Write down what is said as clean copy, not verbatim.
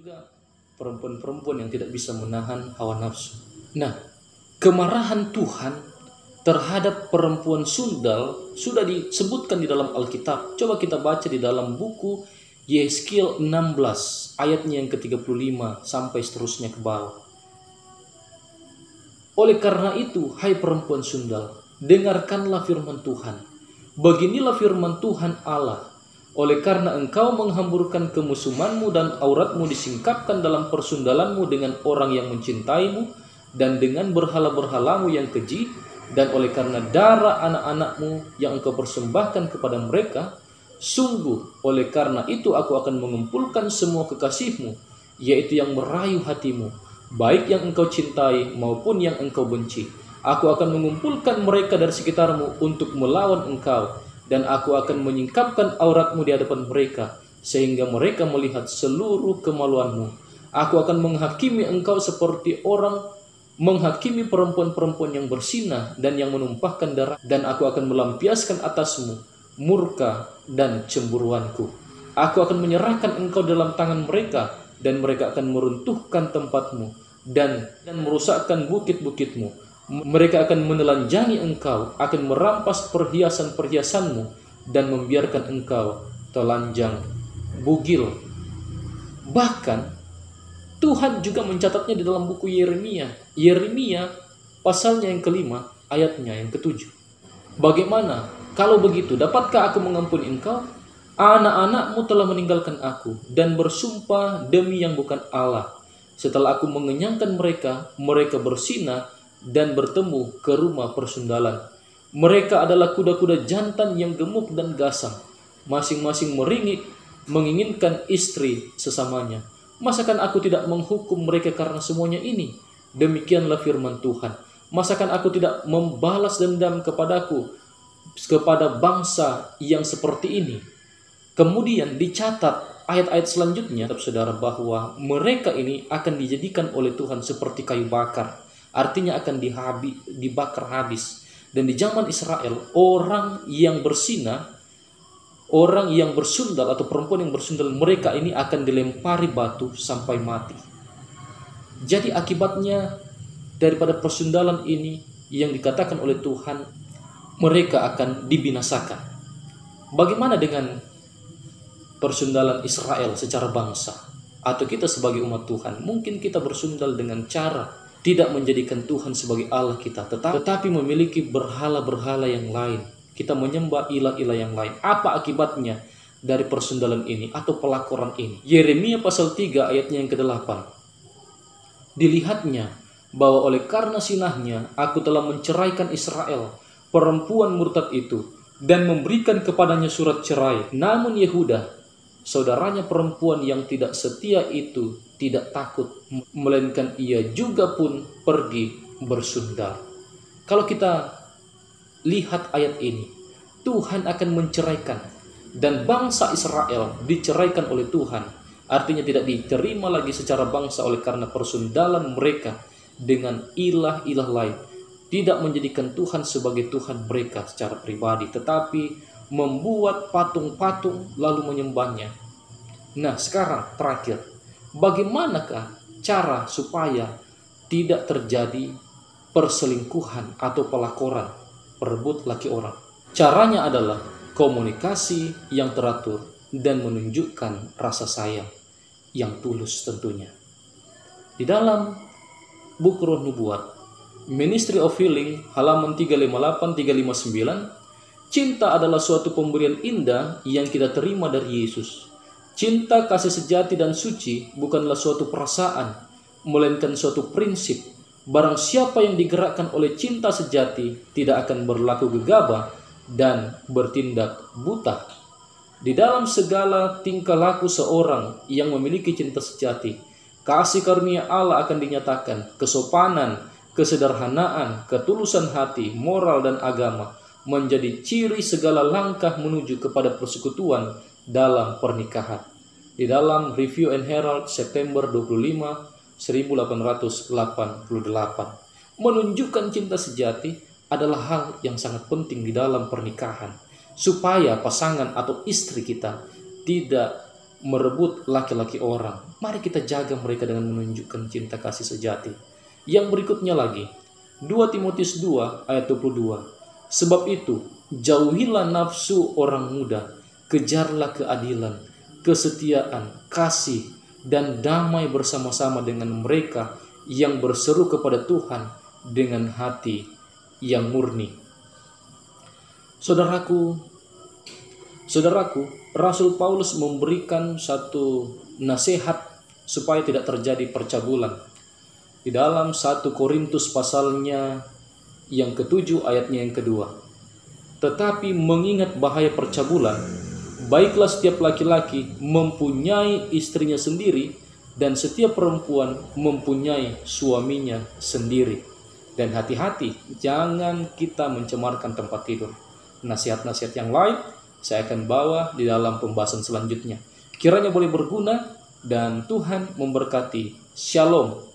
juga perempuan-perempuan yang tidak bisa menahan hawa nafsu. Nah, kemarahan Tuhan terhadap perempuan sundal sudah disebutkan di dalam Alkitab. Coba kita baca di dalam buku Yeskiel 16 ayatnya yang ke-35 sampai seterusnya ke bawah. Oleh karena itu, hai perempuan sundal, dengarkanlah firman Tuhan. Beginilah firman Tuhan Allah. Oleh karena engkau menghamburkan kemusuhanmu dan auratmu disingkapkan dalam persundalanmu dengan orang yang mencintaimu dan dengan berhala-berhalamu yang keji, dan oleh karena darah anak-anakmu yang engkau persembahkan kepada mereka, sungguh oleh karena itu aku akan mengumpulkan semua kekasihmu, yaitu yang merayu hatimu, baik yang engkau cintai maupun yang engkau benci. Aku akan mengumpulkan mereka dari sekitarmu untuk melawan engkau, dan aku akan menyingkapkan auratmu di hadapan mereka, sehingga mereka melihat seluruh kemaluanmu. Aku akan menghakimi engkau seperti orang menghakimi perempuan-perempuan yang bersinah dan yang menumpahkan darah, dan aku akan melampiaskan atasmu murka dan cemburuanku. Aku akan menyerahkan engkau dalam tangan mereka, dan mereka akan meruntuhkan tempatmu dan merusakkan bukit-bukitmu. Mereka akan menelanjangi engkau, akan merampas perhiasan-perhiasanmu, dan membiarkan engkau telanjang bugil. Bahkan Tuhan juga mencatatnya di dalam buku Yeremia. Yeremia pasalnya yang kelima, ayatnya yang ketujuh. Bagaimana? Kalau begitu, dapatkah aku mengampuni engkau? Anak-anakmu telah meninggalkan aku dan bersumpah demi yang bukan Allah. Setelah aku mengenyangkan mereka, mereka bersinah dan bertemu ke rumah persundalan. Mereka adalah kuda-kuda jantan yang gemuk dan gasang. Masing-masing meringik, menginginkan istri sesamanya. Masakan aku tidak menghukum mereka karena semuanya ini? Demikianlah firman Tuhan. Masakan aku tidak membalas dendam kepada bangsa yang seperti ini? Kemudian dicatat ayat-ayat selanjutnya, saudara, bahwa mereka ini akan dijadikan oleh Tuhan seperti kayu bakar. Artinya akan dibakar habis. Dan di zaman Israel, orang yang bersinah, orang yang bersundal atau perempuan yang bersundal, mereka ini akan dilempari batu sampai mati. Jadi akibatnya daripada persundalan ini yang dikatakan oleh Tuhan, mereka akan dibinasakan. Bagaimana dengan persundalan Israel secara bangsa? Atau kita sebagai umat Tuhan, mungkin kita bersundal dengan cara tidak menjadikan Tuhan sebagai Allah kita, tetapi memiliki berhala-berhala yang lain. Kita menyembah ilah-ilah yang lain. Apa akibatnya dari persundalan ini atau pelakoran ini? Yeremia pasal 3 ayatnya yang ke-8. Dilihatnya bahwa oleh karena sinahnya aku telah menceraikan Israel, perempuan murtad itu, dan memberikan kepadanya surat cerai. Namun Yehuda, saudaranya perempuan yang tidak setia itu, tidak takut, melainkan ia juga pun pergi bersundal. Kalau kita lihat ayat ini, Tuhan akan menceraikan, dan bangsa Israel diceraikan oleh Tuhan. Artinya tidak diterima lagi secara bangsa oleh karena persundalan mereka dengan ilah-ilah lain. Tidak menjadikan Tuhan sebagai Tuhan mereka secara pribadi, tetapi membuat patung-patung lalu menyembahnya. Nah, sekarang terakhir, bagaimanakah cara supaya tidak terjadi perselingkuhan atau pelakoran, perebut laki orang? Caranya adalah komunikasi yang teratur dan menunjukkan rasa sayang yang tulus tentunya. Di dalam buku Roh Nubuat, Ministry of Healing, halaman 358-359, cinta adalah suatu pemberian indah yang kita terima dari Yesus. Cinta kasih sejati dan suci bukanlah suatu perasaan, melainkan suatu prinsip. Barang siapa yang digerakkan oleh cinta sejati tidak akan berlaku gegabah dan bertindak buta. Di dalam segala tingkah laku seorang yang memiliki cinta sejati, kasih karunia Allah akan dinyatakan. Kesopanan, kesederhanaan, ketulusan hati, moral dan agama menjadi ciri segala langkah menuju kepada persekutuan dalam pernikahan. Di dalam Review and Herald September 25, 1888, menunjukkan cinta sejati adalah hal yang sangat penting di dalam pernikahan, supaya pasangan atau istri kita tidak merebut laki-laki orang. Mari kita jaga mereka dengan menunjukkan cinta kasih sejati. Yang berikutnya lagi, 2 Timotius 2 ayat 22. Sebab itu, jauhilah nafsu orang muda, kejarlah keadilan, kesetiaan, kasih, dan damai bersama-sama dengan mereka yang berseru kepada Tuhan dengan hati yang murni. Saudaraku, Rasul Paulus memberikan satu nasihat supaya tidak terjadi percabulan. Di dalam 1 Korintus pasalnya yang ke-7 ayatnya yang kedua. Tetapi mengingat bahaya percabulan, baiklah setiap laki-laki mempunyai istrinya sendiri, dan setiap perempuan mempunyai suaminya sendiri. Dan hati-hati, jangan kita mencemarkan tempat tidur. Nasihat-nasihat yang lain saya akan bawa di dalam pembahasan selanjutnya. Kiranya boleh berguna dan Tuhan memberkati. Shalom.